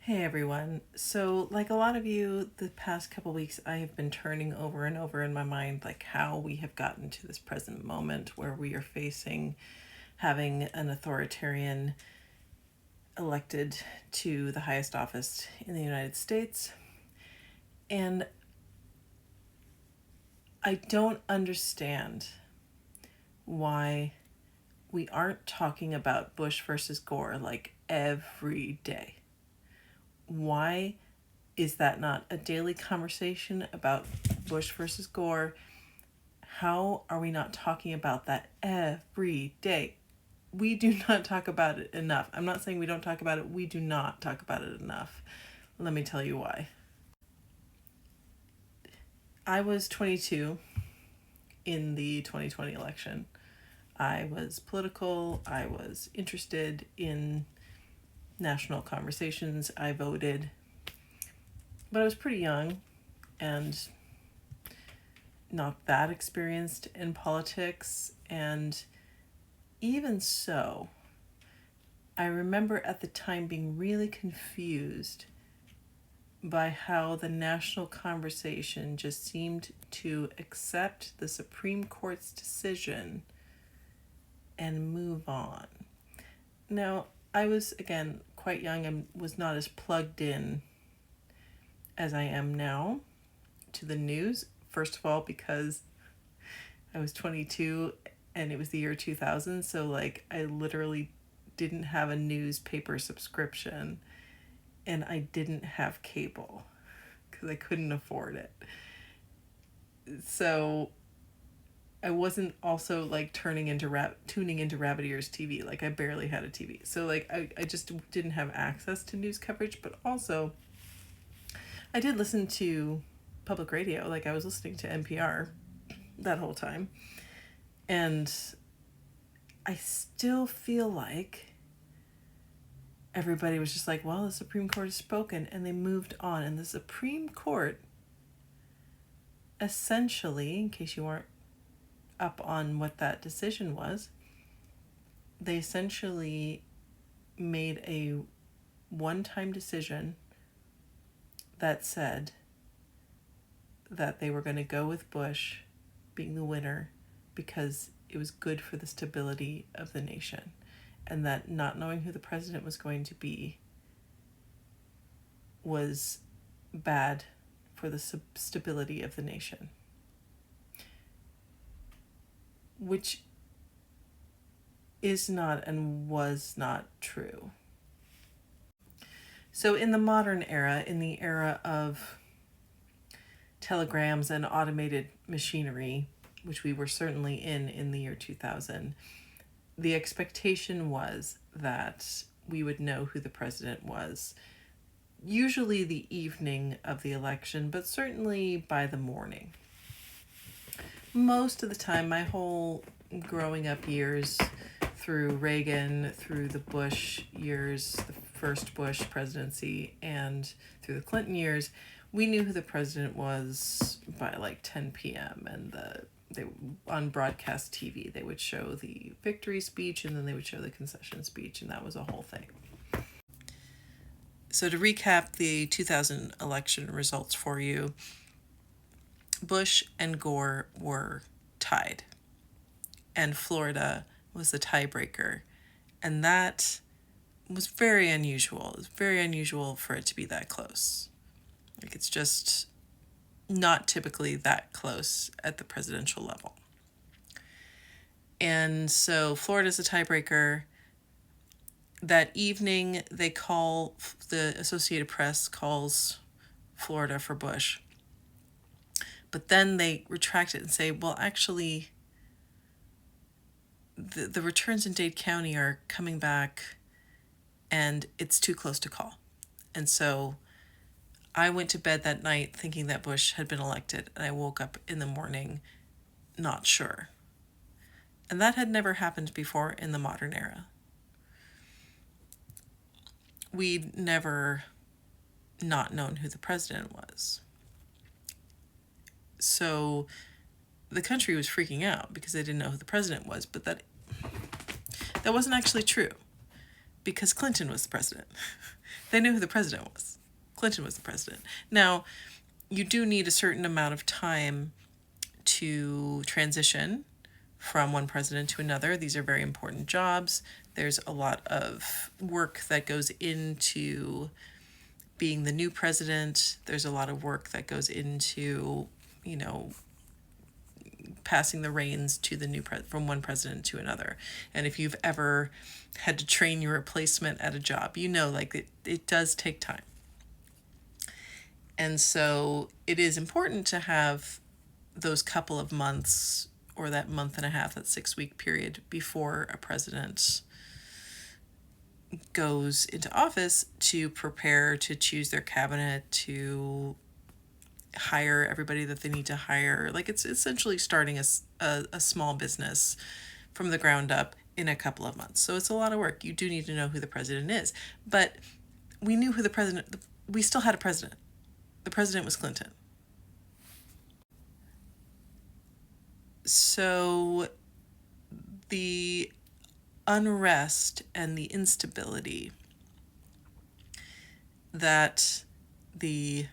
Hey everyone. So, like a lot of you, the past couple weeks I have been turning over and over in my mind like how we have gotten to this present moment where we are facing having an authoritarian elected to the highest office in the United States. And I don't understand why we aren't talking about Bush versus Gore like every day. Why is that not a daily conversation about Bush versus Gore? How are we not talking about that every day? We do not talk about it enough. I'm not saying we don't talk about it. We do not talk about it enough. Let me tell you why. I was 22 in the 2020 election. I was political. I was interested in national conversations. I voted. But I was pretty young and not that experienced in politics. And even so, I remember at the time being really confused by how the national conversation just seemed to accept the Supreme Court's decision and move on. Now, I was, again, quite young and was not as plugged in as I am now to the news. First of all, because I was 22 and it was the year 2000, so like I literally didn't have a newspaper subscription and I didn't have cable because I couldn't afford it. So I wasn't also like tuning into Rabbit Ears TV. Like I barely had a TV. So like I just didn't have access to news coverage, but also I did listen to public radio. Like I was listening to NPR that whole time. And I still feel like everybody was just like, well, the Supreme Court has spoken, and they moved on. And the Supreme Court essentially, in case you weren't up on what that decision was, they essentially made a one-time decision that said that they were going to go with Bush being the winner because it was good for the stability of the nation, and that not knowing who the president was going to be was bad for the stability of the nation. Which is not and was not true. So in the modern era, in the era of telegrams and automated machinery, which we were certainly in the year 2000, the expectation was that we would know who the president was, usually the evening of the election, but certainly by the morning. Most of the time, my whole growing up years, through Reagan, through the Bush years, the first Bush presidency, and through the Clinton years, we knew who the president was by like 10 p.m. and they on broadcast TV they would show the victory speech and then they would show the concession speech, and that was a whole thing. So to recap the 2000 election results for you, Bush and Gore were tied, and Florida was the tiebreaker, and that was very unusual. It was very unusual for it to be that close. Like, it's just not typically that close at the presidential level. And so Florida's a tiebreaker. That evening, the Associated Press calls Florida for Bush. But then they retract it and say, well, actually, the returns in Dade County are coming back and it's too close to call. And so I went to bed that night thinking that Bush had been elected, and I woke up in the morning not sure. And that had never happened before in the modern era. We'd never not known who the president was. So the country was freaking out because they didn't know who the president was, but that wasn't actually true. because Clinton was the president. They knew who the president was. Clinton was the president. Now, you do need a certain amount of time to transition from one president to another. These are very important jobs. There's a lot of work that goes into being the new president. There's a lot of work that goes into, passing the reins to the new from one president to another. And if you've ever had to train your replacement at a job, it does take time. And so it is important to have those couple of months, or that month and a half, that 6-week period before a president goes into office, to prepare to choose their cabinet, to hire everybody that they need to hire. Like, it's essentially starting a small business from the ground up in a couple of months. So it's a lot of work. You do need to know who the president is. But we knew who we still had a president. The president was Clinton. So the unrest and the instability that the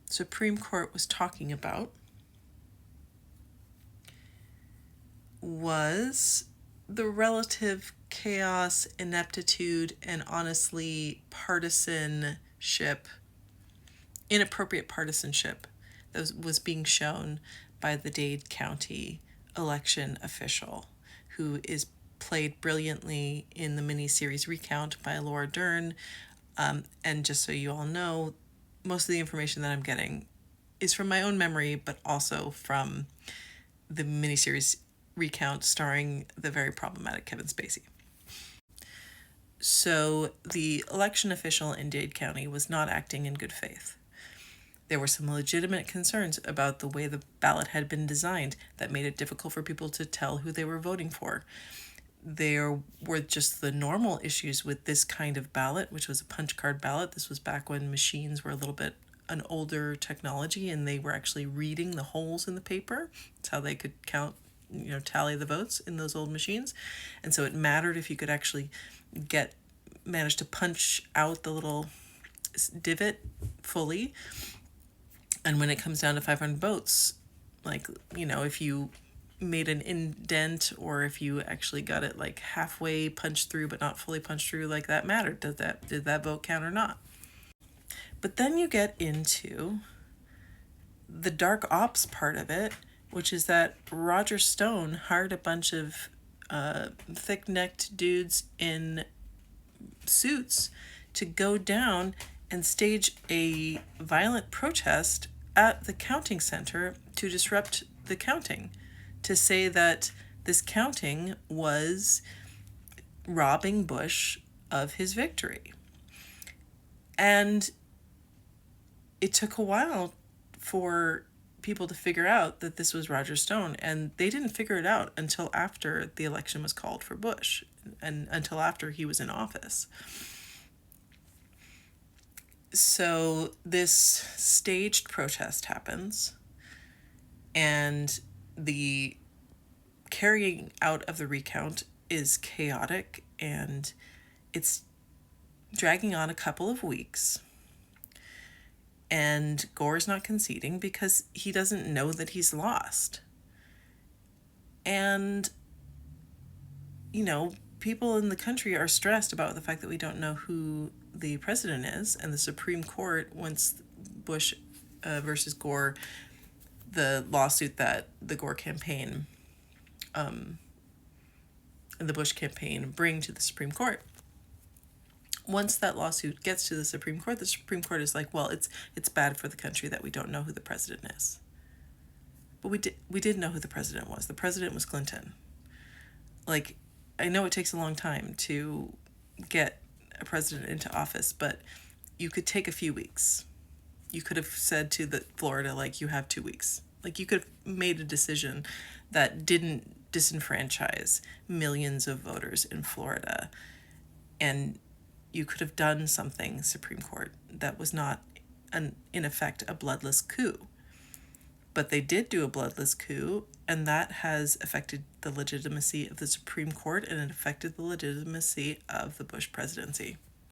Supreme Court was talking about was the relative chaos, ineptitude, and honestly inappropriate partisanship that was being shown by the Dade County election official, who is played brilliantly in the miniseries Recount by Laura Dern. And just so you all know, most of the information that I'm getting is from my own memory, but also from the miniseries Recount, starring the very problematic Kevin Spacey. So the election official in Dade County was not acting in good faith. There were some legitimate concerns about the way the ballot had been designed that made it difficult for people to tell who they were voting for. There were just the normal issues with this kind of ballot, which was a punch card ballot. This was back when machines were a little bit an older technology, and they were actually reading the holes in the paper. That's how they could count, tally the votes in those old machines. And so it mattered if you could actually manage to punch out the little divot fully. And when it comes down to 500 votes, if you made an indent, or if you actually got it like halfway punched through but not fully punched through, that mattered. Did that vote count or not? But then you get into the dark ops part of it, which is that Roger Stone hired a bunch of thick-necked dudes in suits to go down and stage a violent protest at the counting center to disrupt the counting, to say that this counting was robbing Bush of his victory. And it took a while for people to figure out that this was Roger Stone, and they didn't figure it out until after the election was called for Bush, and until after he was in office. So this staged protest happens, and the carrying out of the recount is chaotic, and it's dragging on a couple of weeks. And Gore's not conceding because he doesn't know that he's lost. And, people in the country are stressed about the fact that we don't know who the president is. And the Supreme Court, once Bush versus Gore, the lawsuit that the Gore campaign and the Bush campaign bring to the Supreme Court, once that lawsuit gets to the Supreme Court is like, well, it's bad for the country that we don't know who the president is. But we did know who the president was. The president was Clinton. I know it takes a long time to get a president into office, but you could take a few weeks. You could have said to Florida, you have 2 weeks. You could have made a decision that didn't disenfranchise millions of voters in Florida, and you could have done something, Supreme Court, that was not, in effect, a bloodless coup. But they did do a bloodless coup, and that has affected the legitimacy of the Supreme Court, and it affected the legitimacy of the Bush presidency.